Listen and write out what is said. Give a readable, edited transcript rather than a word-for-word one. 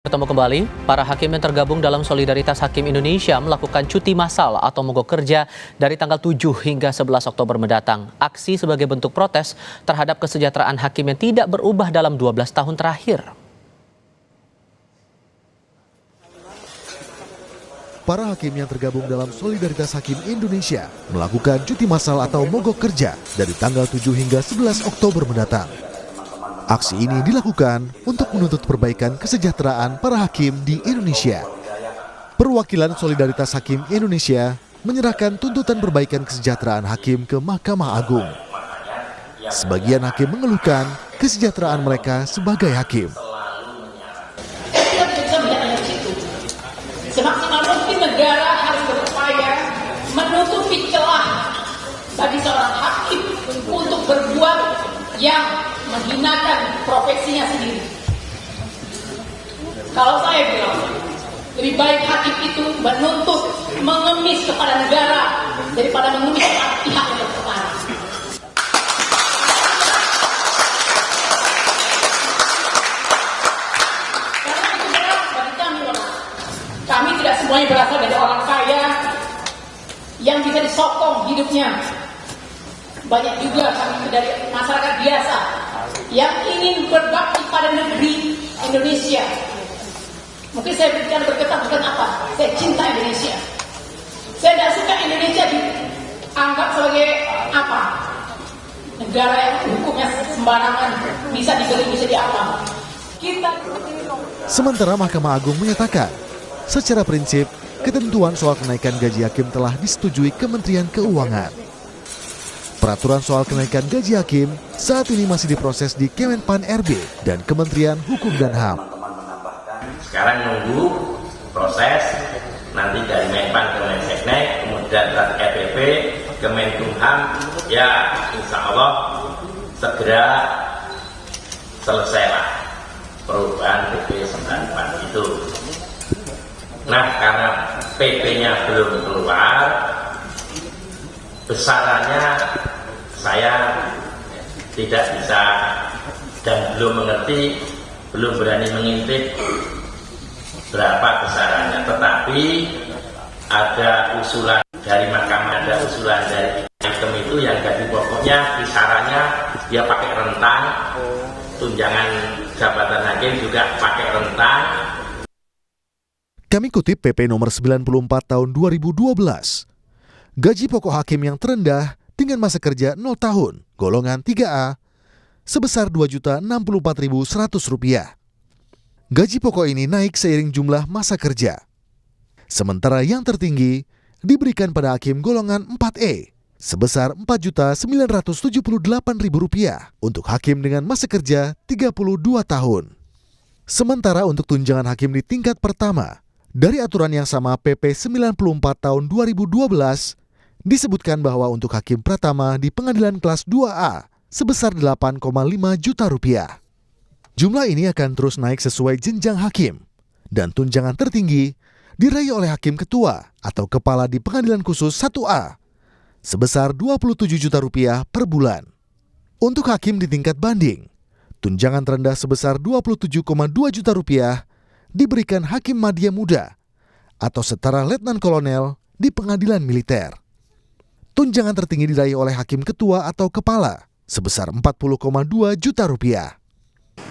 Ketemu kembali, para hakim yang tergabung dalam Solidaritas Hakim Indonesia melakukan cuti massal atau mogok kerja dari tanggal 7 hingga 11 Oktober mendatang. Aksi sebagai bentuk protes terhadap kesejahteraan hakim yang tidak berubah dalam 12 tahun terakhir. Para hakim yang tergabung dalam Solidaritas Hakim Indonesia melakukan cuti massal atau mogok kerja dari tanggal 7 hingga 11 Oktober mendatang. Aksi ini dilakukan untuk menuntut perbaikan kesejahteraan para hakim di Indonesia. Perwakilan Solidaritas Hakim Indonesia menyerahkan tuntutan perbaikan kesejahteraan hakim ke Mahkamah Agung. Sebagian hakim mengeluhkan kesejahteraan mereka sebagai hakim. Kita bisa melihat dari situ. Semaksimal mungkin negara harus berupaya menutupi celah bagi seorang hakim untuk berbuat yang menghinakan profesinya sendiri. Kalau saya bilang, lebih baik hakim itu menuntut, mengemis kepada negara daripada mengemis kepada pihak yang berperkara. Karena itu berat bagi kami, orang. Kami tidak semuanya berasal dari orang kaya yang bisa disokong hidupnya. Banyak juga kami dari masyarakat biasa yang ingin berbakti pada negeri Indonesia. Mungkin saya berbicara bergetar bukan apa, saya cinta Indonesia. Saya tidak suka Indonesia dianggap sebagai apa, negara yang hukumnya sembarangan, bisa dibeli, bisa diapa. Sementara Mahkamah Agung menyatakan, secara prinsip, ketentuan soal kenaikan gaji hakim telah disetujui Kementerian Keuangan. Peraturan soal kenaikan gaji hakim saat ini masih diproses di Kemenpan RB dan Kementerian Hukum dan HAM. Sekarang nunggu proses nanti dari Menpan ke Menseknek, kemudian dari RPP ke Menkumham, ya insya Allah segera selesailah perubahan PP 94 itu. Nah, karena PP-nya belum keluar, besarannya saya tidak bisa dan belum mengerti, belum berani mengintip berapa besarannya. Tetapi ada usulan dari mahkamah, ada usulan dari item itu yang gaji pokoknya kisarannya dia pakai rentang, tunjangan jabatan hakim juga pakai rentang. Kami kutip PP nomor 94 tahun 2012. Gaji pokok hakim yang terendah dengan masa kerja 0 tahun, golongan 3A, sebesar Rp2.064.100. Gaji pokok ini naik seiring jumlah masa kerja. Sementara yang tertinggi diberikan pada hakim golongan 4E, sebesar Rp4.978.000 untuk hakim dengan masa kerja 32 tahun. Sementara untuk tunjangan hakim di tingkat pertama, dari aturan yang sama PP 94 tahun 2012, disebutkan bahwa untuk hakim pratama di pengadilan kelas 2A sebesar Rp8,5 juta. Jumlah ini akan terus naik sesuai jenjang hakim, dan tunjangan tertinggi diraih oleh hakim ketua atau kepala di pengadilan khusus 1A sebesar Rp27 juta per bulan. Untuk hakim di tingkat banding, tunjangan terendah sebesar Rp27,2 juta diberikan hakim madya muda atau setara letnan kolonel di pengadilan militer. Tunjangan tertinggi diraih oleh hakim ketua atau kepala sebesar Rp40,2 juta.